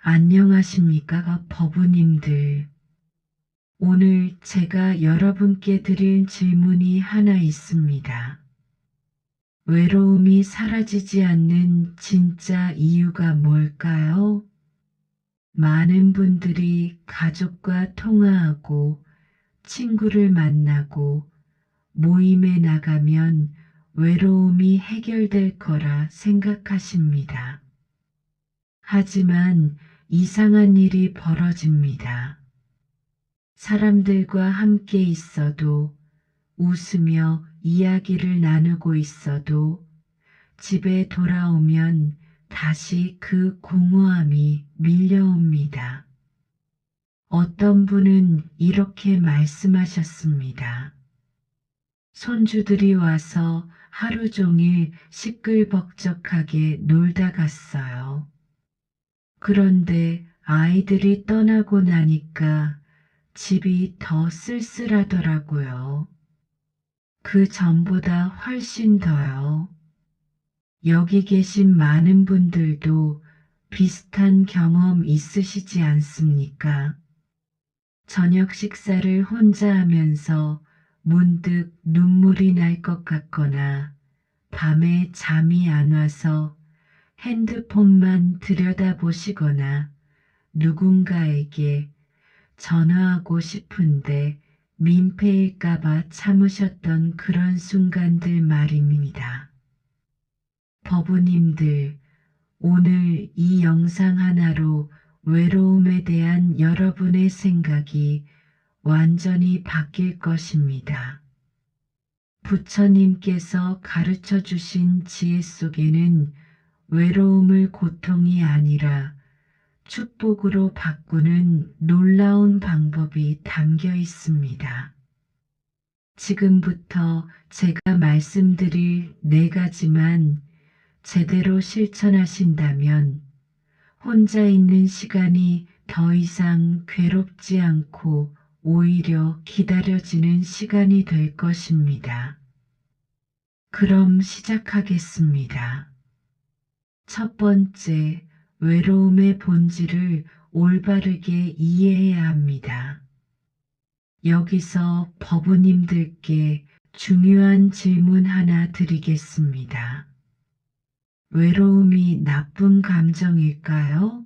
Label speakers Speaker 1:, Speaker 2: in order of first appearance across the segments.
Speaker 1: 안녕하십니까, 법우님들. 오늘 제가 여러분께 드릴 질문이 하나 있습니다. 외로움이 사라지지 않는 진짜 이유가 뭘까요? 많은 분들이 가족과 통화하고 친구를 만나고 모임에 나가면 외로움이 해결될 거라 생각하십니다. 하지만 이상한 일이 벌어집니다. 사람들과 함께 있어도 웃으며 이야기를 나누고 있어도 집에 돌아오면 다시 그 공허함이 밀려옵니다. 어떤 분은 이렇게 말씀하셨습니다. 손주들이 와서 하루 종일 시끌벅적하게 놀다 갔어요. 그런데 아이들이 떠나고 나니까 집이 더 쓸쓸하더라고요. 그 전보다 훨씬 더요. 여기 계신 많은 분들도 비슷한 경험 있으시지 않습니까? 저녁 식사를 혼자 하면서 문득 눈물이 날 것 같거나 밤에 잠이 안 와서 핸드폰만 들여다보시거나 누군가에게 전화하고 싶은데 민폐일까봐 참으셨던 그런 순간들 말입니다. 법우님들, 오늘 이 영상 하나로 외로움에 대한 여러분의 생각이 완전히 바뀔 것입니다. 부처님께서 가르쳐 주신 지혜 속에는 외로움을 고통이 아니라 축복으로 바꾸는 놀라운 방법이 담겨 있습니다. 지금부터 제가 말씀드릴 4가지만 제대로 실천하신다면 혼자 있는 시간이 더 이상 괴롭지 않고 오히려 기다려지는 시간이 될 것입니다. 그럼 시작하겠습니다. 첫 번째, 외로움의 본질을 올바르게 이해해야 합니다. 여기서 법우님들께 중요한 질문 하나 드리겠습니다. 외로움이 나쁜 감정일까요?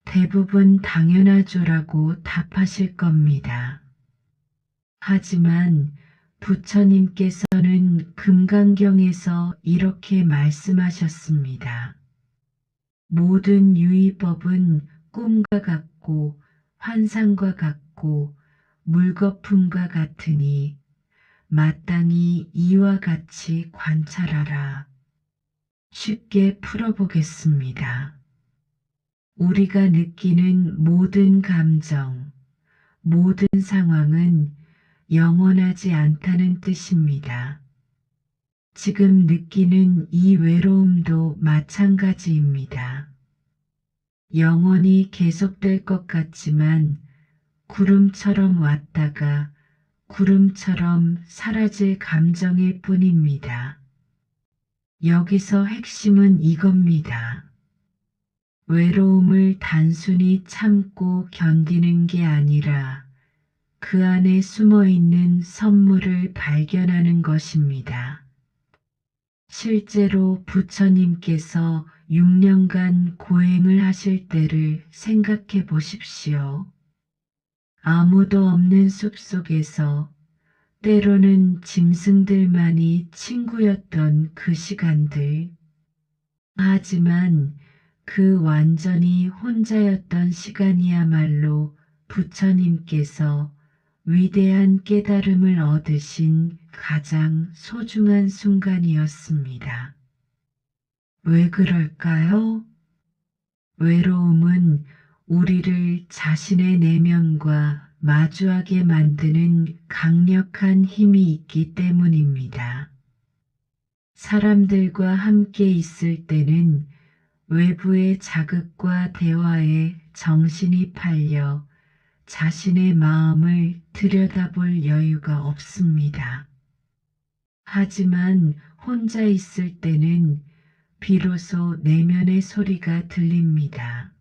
Speaker 1: 대부분 당연하죠라고 답하실 겁니다. 하지만 부처님께서는 금강경에서 이렇게 말씀하셨습니다. 모든 유의법은 꿈과 같고 환상과 같고 물거품과 같으니 마땅히 이와 같이 관찰하라. 쉽게 풀어보겠습니다. 우리가 느끼는 모든 감정, 모든 상황은 영원하지 않다는 뜻입니다. 지금 느끼는 이 외로움도 마찬가지입니다. 영원히 계속될 것 같지만 구름처럼 왔다가 구름처럼 사라질 감정일 뿐입니다. 여기서 핵심은 이겁니다. 외로움을 단순히 참고 견디는 게 아니라 그 안에 숨어있는 선물을 발견하는 것입니다. 실제로 부처님께서 6년간 고행을 하실 때를 생각해 보십시오. 아무도 없는 숲속에서 때로는 짐승들만이 친구였던 그 시간들. 하지만 그 완전히 혼자였던 시간이야말로 부처님께서 위대한 깨달음을 얻으신 가장 소중한 순간이었습니다. 왜 그럴까요? 외로움은 우리를 자신의 내면과 마주하게 만드는 강력한 힘이 있기 때문입니다. 사람들과 함께 있을 때는 외부의 자극과 대화에 정신이 팔려 자신의 마음을 들여다볼 여유가 없습니다. 하지만 혼자 있을 때는 비로소 내면의 소리가 들립니다.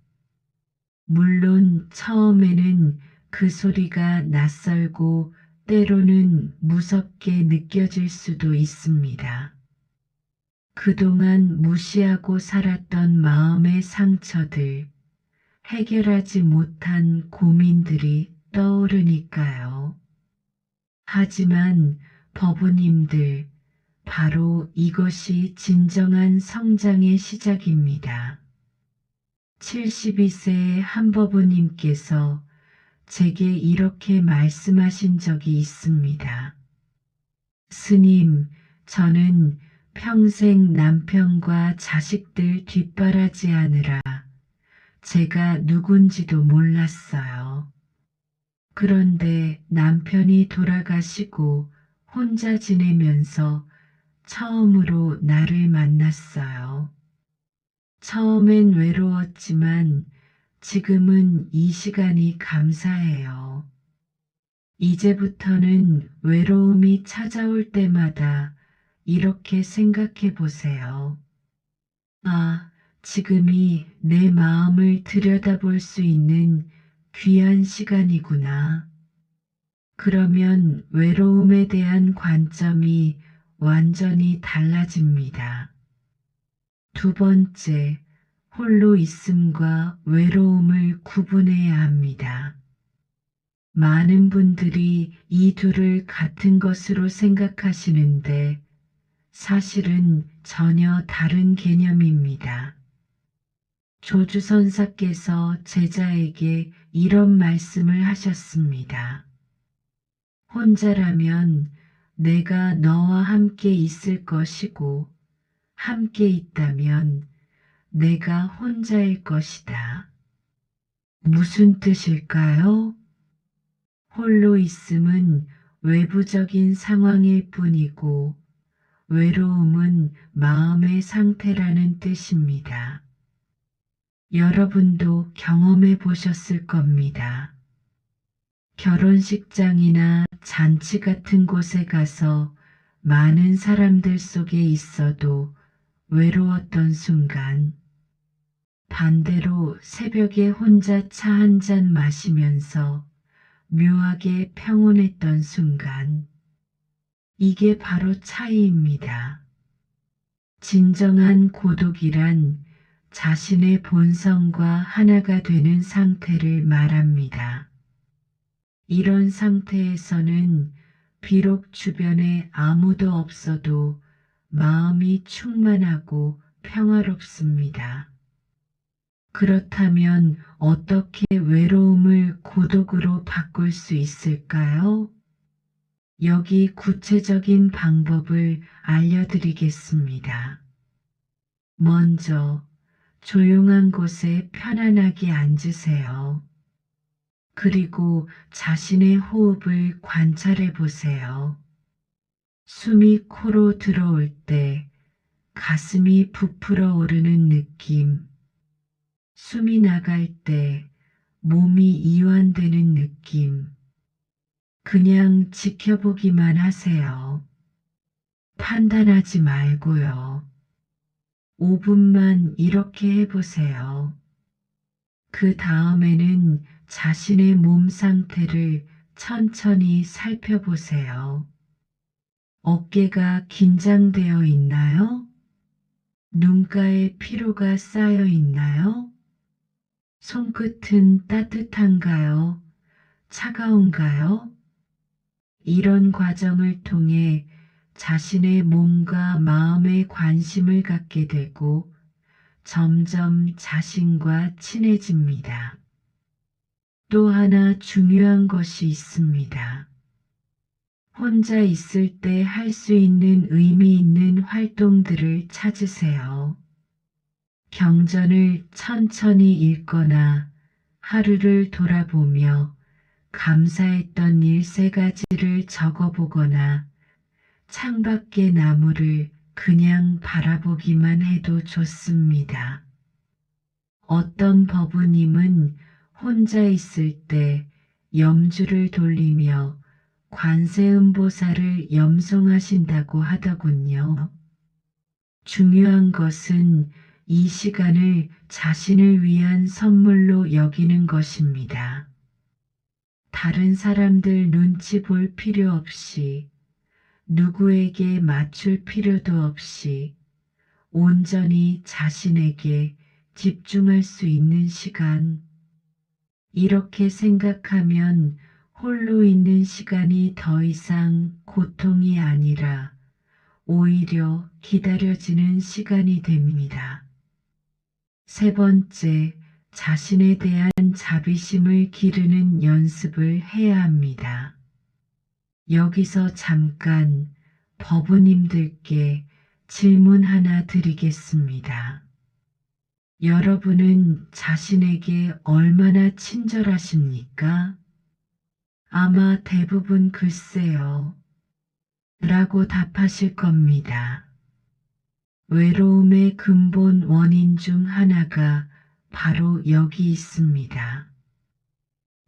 Speaker 1: 물론 처음에는 그 소리가 낯설고 때로는 무섭게 느껴질 수도 있습니다. 그동안 무시하고 살았던 마음의 상처들, 해결하지 못한 고민들이 떠오르니까요. 하지만 법우님들, 바로 이것이 진정한 성장의 시작입니다. 72세의 한법우님께서 제게 이렇게 말씀하신 적이 있습니다. 스님, 저는 평생 남편과 자식들 뒷바라지하느라 제가 누군지도 몰랐어요. 그런데 남편이 돌아가시고 혼자 지내면서 처음으로 나를 만났어요. 처음엔 외로웠지만 지금은 이 시간이 감사해요. 이제부터는 외로움이 찾아올 때마다 이렇게 생각해 보세요. 아, 지금이 내 마음을 들여다볼 수 있는 귀한 시간이구나. 그러면 외로움에 대한 관점이 완전히 달라집니다. 두 번째, 홀로 있음과 외로움을 구분해야 합니다. 많은 분들이 이 둘을 같은 것으로 생각하시는데 사실은 전혀 다른 개념입니다. 조주선사께서 제자에게 이런 말씀을 하셨습니다. 혼자라면 내가 너와 함께 있을 것이고 함께 있다면 내가 혼자일 것이다. 무슨 뜻일까요? 홀로 있음은 외부적인 상황일 뿐이고 외로움은 마음의 상태라는 뜻입니다. 여러분도 경험해 보셨을 겁니다. 결혼식장이나 잔치 같은 곳에 가서 많은 사람들 속에 있어도 외로웠던 순간, 반대로 새벽에 혼자 차 한 잔 마시면서 묘하게 평온했던 순간, 이게 바로 차이입니다. 진정한 고독이란 자신의 본성과 하나가 되는 상태를 말합니다. 이런 상태에서는 비록 주변에 아무도 없어도 마음이 충만하고 평화롭습니다. 그렇다면 어떻게 외로움을 고독으로 바꿀 수 있을까요? 여기 구체적인 방법을 알려드리겠습니다. 먼저 조용한 곳에 편안하게 앉으세요. 그리고 자신의 호흡을 관찰해 보세요. 숨이 코로 들어올 때 가슴이 부풀어 오르는 느낌, 숨이 나갈 때 몸이 이완되는 느낌, 그냥 지켜보기만 하세요. 판단하지 말고요. 5분만 이렇게 해보세요. 그 다음에는 자신의 몸 상태를 천천히 살펴보세요. 어깨가 긴장되어 있나요? 눈가에 피로가 쌓여 있나요? 손끝은 따뜻한가요? 차가운가요? 이런 과정을 통해 자신의 몸과 마음에 관심을 갖게 되고 점점 자신과 친해집니다. 또 하나 중요한 것이 있습니다. 혼자 있을 때 할 수 있는 의미 있는 활동들을 찾으세요. 경전을 천천히 읽거나 하루를 돌아보며 감사했던 일 3가지를 적어보거나 창밖의 나무를 그냥 바라보기만 해도 좋습니다. 어떤 법우님은 혼자 있을 때 염주를 돌리며 관세음보살을 염송하신다고 하더군요. 중요한 것은 이 시간을 자신을 위한 선물로 여기는 것입니다. 다른 사람들 눈치 볼 필요 없이, 누구에게 맞출 필요도 없이 온전히 자신에게 집중할 수 있는 시간. 이렇게 생각하면 홀로 있는 시간이 더 이상 고통이 아니라 오히려 기다려지는 시간이 됩니다. 세 번째, 자신에 대한 자비심을 기르는 연습을 해야 합니다. 여기서 잠깐 법우님들께 질문 하나 드리겠습니다. 여러분은 자신에게 얼마나 친절하십니까? 아마 대부분 글쎄요. 라고 답하실 겁니다. 외로움의 근본 원인 중 하나가 바로 여기 있습니다.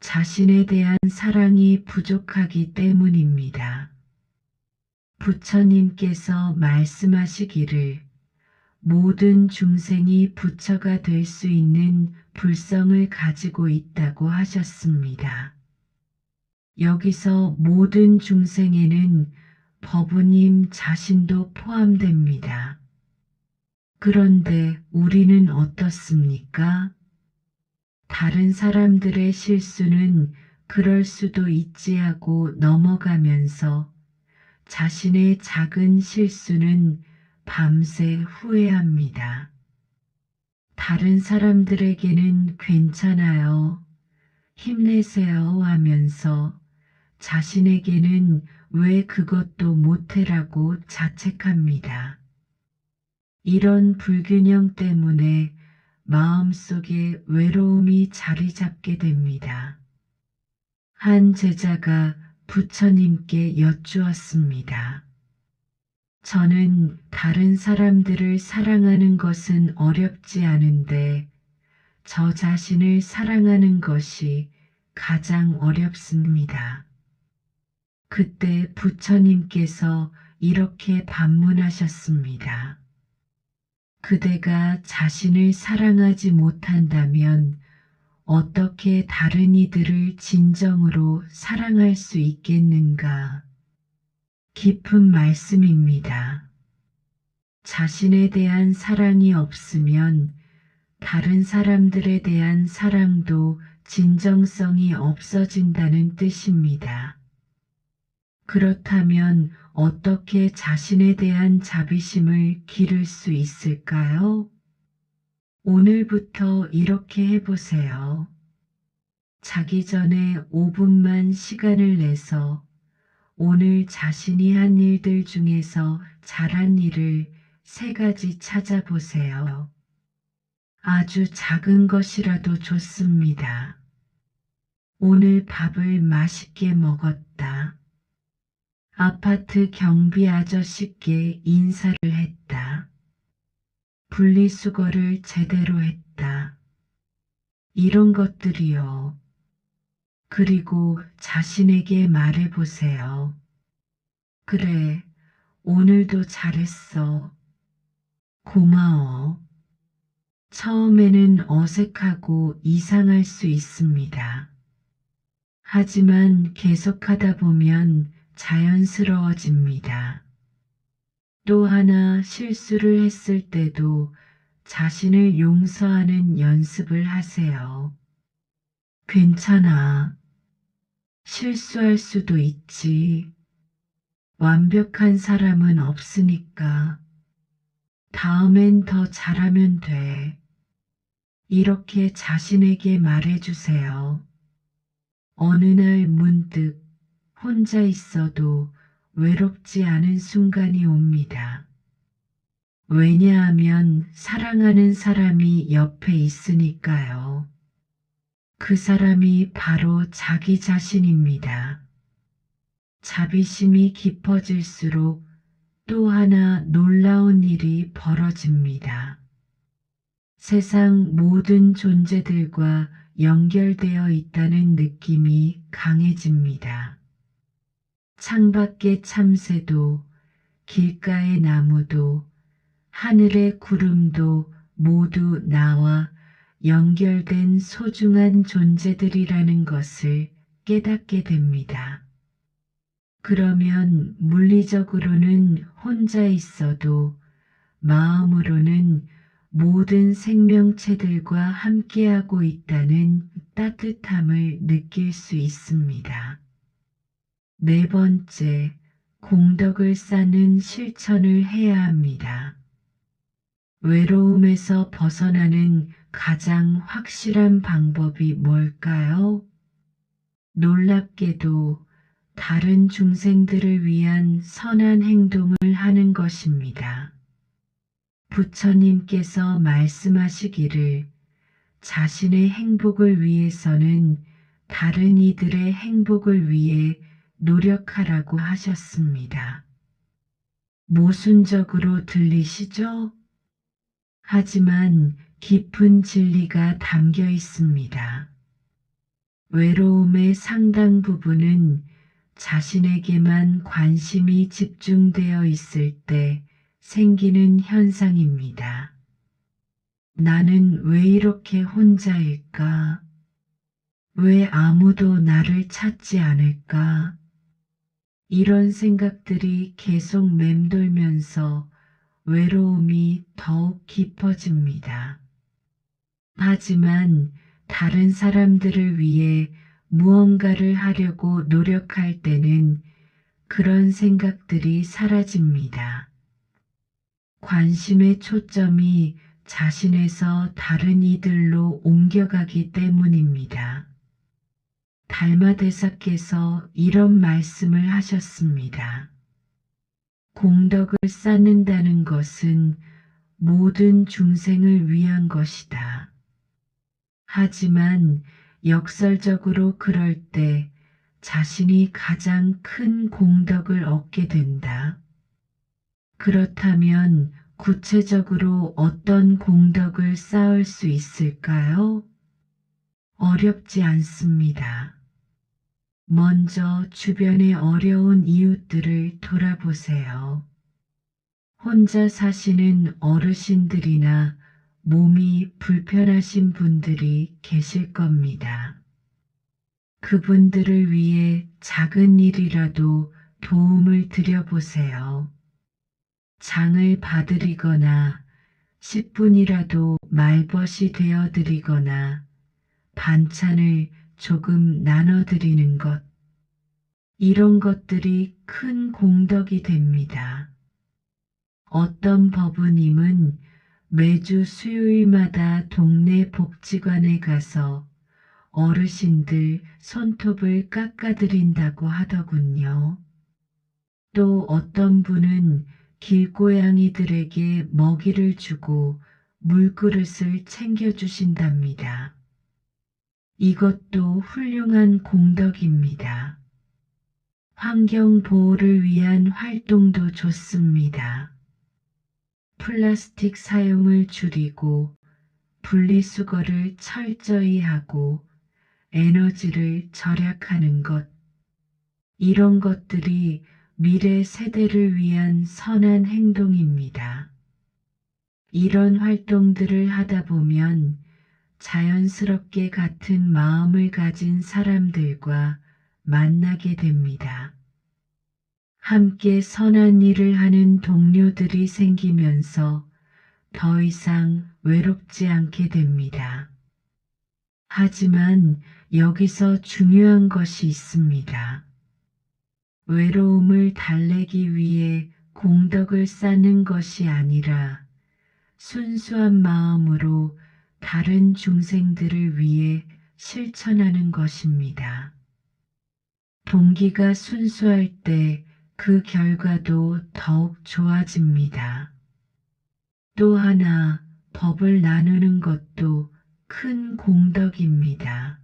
Speaker 1: 자신에 대한 사랑이 부족하기 때문입니다. 부처님께서 말씀하시기를 모든 중생이 부처가 될 수 있는 불성을 가지고 있다고 하셨습니다. 여기서 모든 중생에는 법우님 자신도 포함됩니다. 그런데 우리는 어떻습니까? 다른 사람들의 실수는 그럴 수도 있지 하고 넘어가면서 자신의 작은 실수는 밤새 후회합니다. 다른 사람들에게는 괜찮아요, 힘내세요 하면서 자신에게는 왜 그것도 못해라고 자책합니다. 이런 불균형 때문에 마음속에 외로움이 자리 잡게 됩니다. 한 제자가 부처님께 여쭈었습니다. 저는 다른 사람들을 사랑하는 것은 어렵지 않은데 저 자신을 사랑하는 것이 가장 어렵습니다. 그때 부처님께서 이렇게 반문하셨습니다. 그대가 자신을 사랑하지 못한다면 어떻게 다른 이들을 진정으로 사랑할 수 있겠는가? 깊은 말씀입니다. 자신에 대한 사랑이 없으면 다른 사람들에 대한 사랑도 진정성이 없어진다는 뜻입니다. 그렇다면 어떻게 자신에 대한 자비심을 기를 수 있을까요? 오늘부터 이렇게 해보세요. 자기 전에 5분만 시간을 내서 오늘 자신이 한 일들 중에서 잘한 일을 3가지 찾아보세요. 아주 작은 것이라도 좋습니다. 오늘 밥을 맛있게 먹었다. 아파트 경비 아저씨께 인사를 했다. 분리수거를 제대로 했다. 이런 것들이요. 그리고 자신에게 말해보세요. 그래, 오늘도 잘했어. 고마워. 처음에는 어색하고 이상할 수 있습니다. 하지만 계속하다 보면 자연스러워집니다. 또 하나 실수를 했을 때도 자신을 용서하는 연습을 하세요. 괜찮아. 실수할 수도 있지. 완벽한 사람은 없으니까. 다음엔 더 잘하면 돼. 이렇게 자신에게 말해주세요. 어느 날 문득 혼자 있어도 외롭지 않은 순간이 옵니다. 왜냐하면 사랑하는 사람이 옆에 있으니까요. 그 사람이 바로 자기 자신입니다. 자비심이 깊어질수록 또 하나 놀라운 일이 벌어집니다. 세상 모든 존재들과 연결되어 있다는 느낌이 강해집니다. 창밖의 참새도, 길가의 나무도, 하늘의 구름도 모두 나와 연결된 소중한 존재들이라는 것을 깨닫게 됩니다. 그러면 물리적으로는 혼자 있어도 마음으로는 모든 생명체들과 함께하고 있다는 따뜻함을 느낄 수 있습니다. 네 번째, 공덕을 쌓는 실천을 해야 합니다. 외로움에서 벗어나는 가장 확실한 방법이 뭘까요? 놀랍게도 다른 중생들을 위한 선한 행동을 하는 것입니다. 부처님께서 말씀하시기를 자신의 행복을 위해서는 다른 이들의 행복을 위해 노력하라고 하셨습니다. 모순적으로 들리시죠? 하지만 깊은 진리가 담겨 있습니다. 외로움의 상당 부분은 자신에게만 관심이 집중되어 있을 때 생기는 현상입니다. 나는 왜 이렇게 혼자일까? 왜 아무도 나를 찾지 않을까? 이런 생각들이 계속 맴돌면서 외로움이 더욱 깊어집니다. 하지만 다른 사람들을 위해 무언가를 하려고 노력할 때는 그런 생각들이 사라집니다. 관심의 초점이 자신에서 다른 이들로 옮겨가기 때문입니다. 달마대사께서 이런 말씀을 하셨습니다. 공덕을 쌓는다는 것은 모든 중생을 위한 것이다. 하지만 역설적으로 그럴 때 자신이 가장 큰 공덕을 얻게 된다. 그렇다면 구체적으로 어떤 공덕을 쌓을 수 있을까요? 어렵지 않습니다. 먼저 주변의 어려운 이웃들을 돌아보세요. 혼자 사시는 어르신들이나 몸이 불편하신 분들이 계실 겁니다. 그분들을 위해 작은 일이라도 도움을 드려보세요. 장을 봐드리거나 10분이라도 말벗이 되어드리거나 반찬을 조금 나눠드리는 것, 이런 것들이 큰 공덕이 됩니다. 어떤 법우님은 매주 수요일마다 동네 복지관에 가서 어르신들 손톱을 깎아드린다고 하더군요. 또 어떤 분은 길고양이들에게 먹이를 주고 물그릇을 챙겨주신답니다. 이것도 훌륭한 공덕입니다. 환경 보호를 위한 활동도 좋습니다. 플라스틱 사용을 줄이고 분리수거를 철저히 하고 에너지를 절약하는 것, 이런 것들이 미래 세대를 위한 선한 행동입니다. 이런 활동들을 하다 보면 자연스럽게 같은 마음을 가진 사람들과 만나게 됩니다. 함께 선한 일을 하는 동료들이 생기면서 더 이상 외롭지 않게 됩니다. 하지만 여기서 중요한 것이 있습니다. 외로움을 달래기 위해 공덕을 쌓는 것이 아니라 순수한 마음으로 다른 중생들을 위해 실천하는 것입니다. 동기가 순수할 때 그 결과도 더욱 좋아집니다. 또 하나, 법을 나누는 것도 큰 공덕입니다.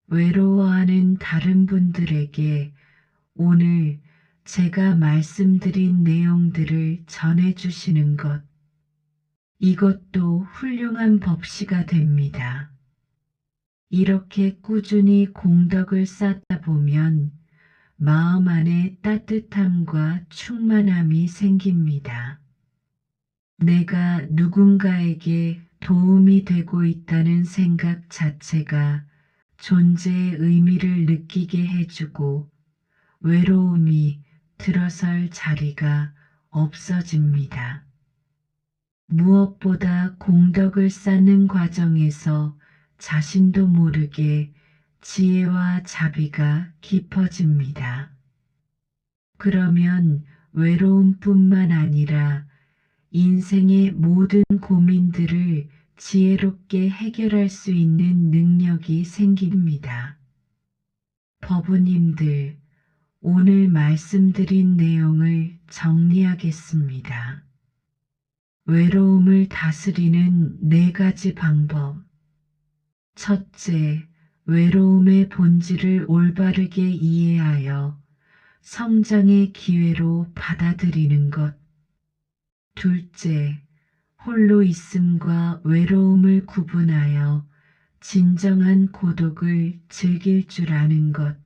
Speaker 1: 외로워하는 다른 분들에게 오늘 제가 말씀드린 내용들을 전해주시는 것, 이것도 훌륭한 법시가 됩니다. 이렇게 꾸준히 공덕을 쌓다 보면 마음 안에 따뜻함과 충만함이 생깁니다. 내가 누군가에게 도움이 되고 있다는 생각 자체가 존재의 의미를 느끼게 해주고 외로움이 들어설 자리가 없어집니다. 무엇보다 공덕을 쌓는 과정에서 자신도 모르게 지혜와 자비가 깊어집니다. 그러면 외로움뿐만 아니라 인생의 모든 고민들을 지혜롭게 해결할 수 있는 능력이 생깁니다. 법우님들, 오늘 말씀드린 내용을 정리하겠습니다. 외로움을 다스리는 4가지 방법. 첫째, 외로움의 본질을 올바르게 이해하여 성장의 기회로 받아들이는 것. 둘째, 홀로 있음과 외로움을 구분하여 진정한 고독을 즐길 줄 아는 것.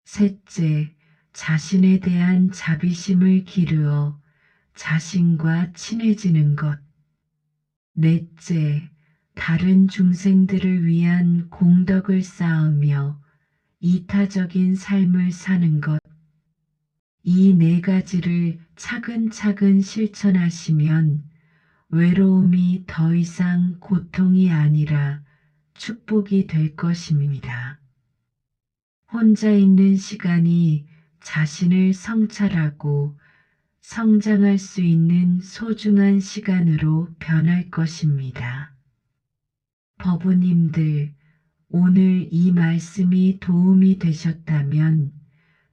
Speaker 1: 셋째, 자신에 대한 자비심을 기르어 자신과 친해지는 것. 넷째, 다른 중생들을 위한 공덕을 쌓으며 이타적인 삶을 사는 것. 이 4가지를 차근차근 실천하시면 외로움이 더 이상 고통이 아니라 축복이 될 것입니다. 혼자 있는 시간이 자신을 성찰하고 성장할 수 있는 소중한 시간으로 변할 것입니다. 법우님들, 오늘 이 말씀이 도움이 되셨다면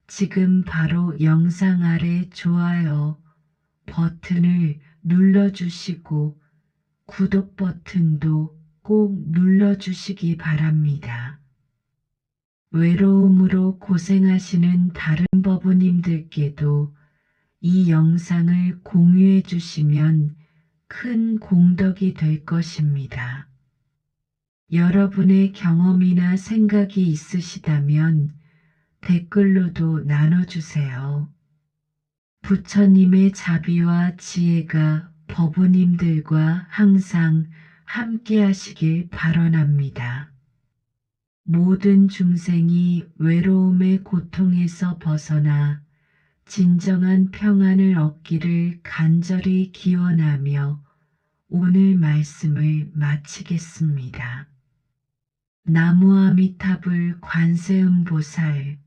Speaker 1: 지금 바로 영상 아래 좋아요 버튼을 눌러주시고 구독 버튼도 꼭 눌러주시기 바랍니다. 외로움으로 고생하시는 다른 법우님들께도 이 영상을 공유해 주시면 큰 공덕이 될 것입니다. 여러분의 경험이나 생각이 있으시다면 댓글로도 나눠주세요. 부처님의 자비와 지혜가 법우님들과 항상 함께 하시길 바라옵니다. 모든 중생이 외로움의 고통에서 벗어나 진정한 평안을 얻기를 간절히 기원하며 오늘 말씀을 마치겠습니다. 나무아미타불 관세음보살